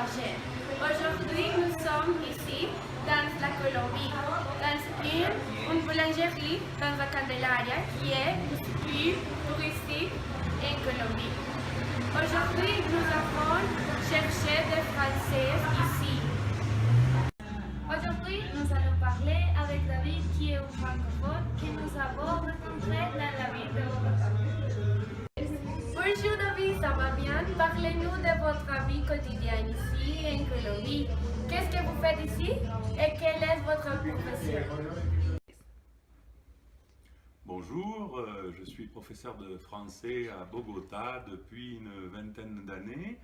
Argel. Aujourd'hui, nous sommes ici dans la Colombie, dans une boulangerie dans la Candelaria qui est le plus touristique en Colombie. Aujourd'hui, nous avons cherché des Français ici. Aujourd'hui, nous allons parler avec David qui est un francophone que nous avons rencontré dans la ville de Bogotá. Bonjour David, ça va bien? Parlez-nous de votre vie quotidienne ici en Colombie. Qu'est-ce que vous faites ici et quelle est votre profession? Bonjour, je suis professeur de français à Bogotá depuis une vingtaine d'années.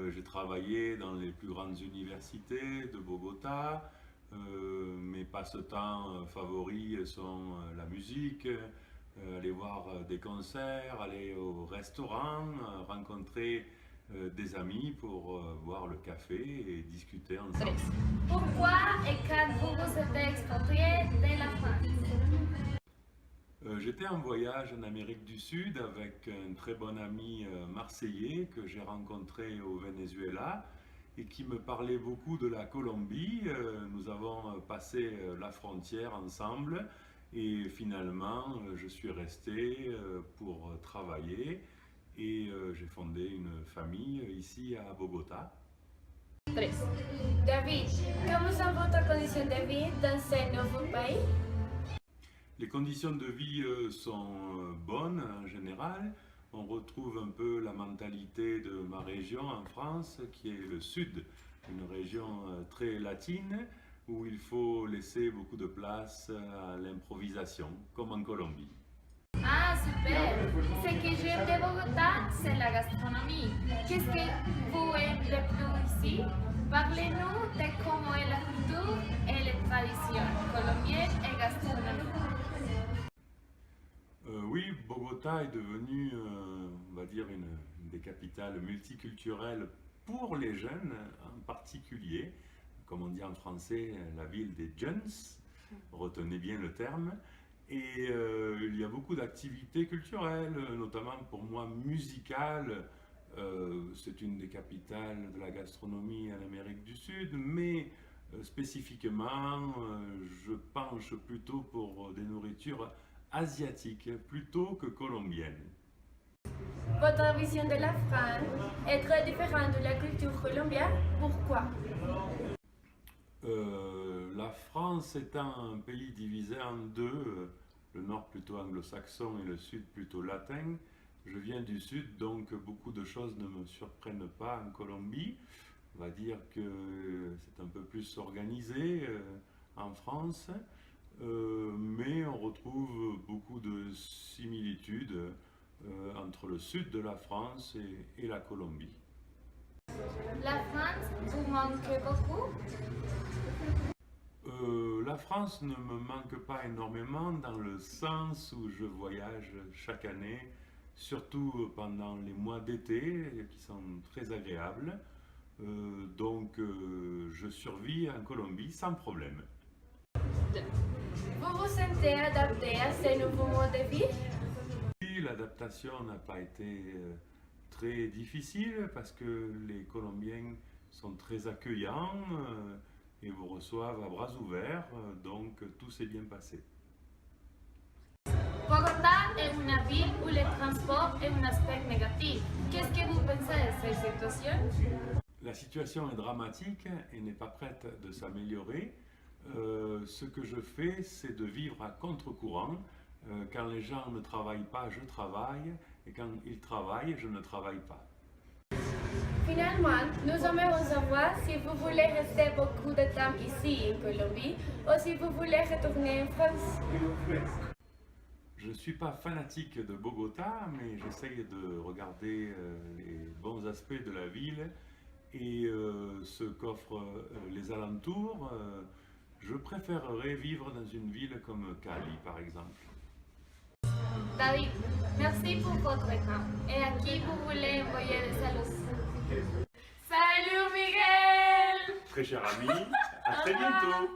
J'ai travaillé dans les plus grandes universités de Bogotá. Mes passe-temps favoris sont la musique, aller voir des concerts, aller au restaurant, rencontrer des amis pour boire le café et discuter ensemble. Pourquoi et quand vous vous êtes expatrié de la France? J'étais en voyage en Amérique du Sud avec un très bon ami marseillais que j'ai rencontré au Venezuela et qui me parlait beaucoup de la Colombie. Nous avons passé la frontière ensemble et finalement je suis resté pour travailler et j'ai fondé une famille ici à Bogotá. David, comment sont votre condition de vie dans ce nouveau pays? Les conditions de vie sont bonnes en général. On retrouve un peu la mentalité de ma région en France, qui est le sud, une région très latine, où il faut laisser beaucoup de place à l'improvisation, comme en Colombie. Ah, super! Ce que j'aime de Bogotá, c'est la gastronomie. Qu'est-ce que vous aimez le plus ici? Parlez-nous de comment est la culture et les traditions colombiennes et gastronomiques. Oui, Bogotá est devenue, on va dire, une des capitales multiculturelles pour les jeunes en particulier. Comme on dit en français, la ville des jeunes, retenez bien le terme. Et il y a beaucoup d'activités culturelles, notamment pour moi musicales. C'est une des capitales de la gastronomie en Amérique du Sud, mais spécifiquement, je penche plutôt pour des nourritures asiatiques plutôt que colombiennes. Votre vision de la France est très différente de la culture colombienne. Pourquoi? La France étant un pays divisé en deux, le nord plutôt anglo-saxon et le sud plutôt latin, je viens du sud, donc beaucoup de choses ne me surprennent pas en Colombie. On va dire que c'est un peu plus organisé en France, mais on retrouve beaucoup de similitudes entre le sud de la France et la Colombie. La France vous manque beaucoup? La France ne me manque pas énormément dans le sens où je voyage chaque année, surtout pendant les mois d'été qui sont très agréables. Donc je survis en Colombie sans problème. Vous vous sentez adapté à ce nouveau mode de vie? Oui, l'adaptation n'a pas été très difficile parce que les Colombiens sont très accueillants et vous reçoivent à bras ouverts, donc tout s'est bien passé. Bogotá est une ville où le transport est un aspect négatif. Qu'est-ce que vous pensez de cette situation? La situation est dramatique et n'est pas prête de s'améliorer. Ce que je fais, c'est de vivre à contre-courant. Quand les gens ne travaillent pas, je travaille, et quand ils travaillent, je ne travaille pas. Finalement, nous aimerions savoir si vous voulez rester beaucoup de temps ici en Colombie ou si vous voulez retourner en France. Je ne suis pas fanatique de Bogotá, mais j'essaye de regarder les bons aspects de la ville et ce qu'offrent les alentours. Je préférerais vivre dans une ville comme Cali, par exemple. David, merci pour votre temps. Et à qui vous voulez envoyer des saluts? Salut Miguel! Très cher ami, à très bientôt!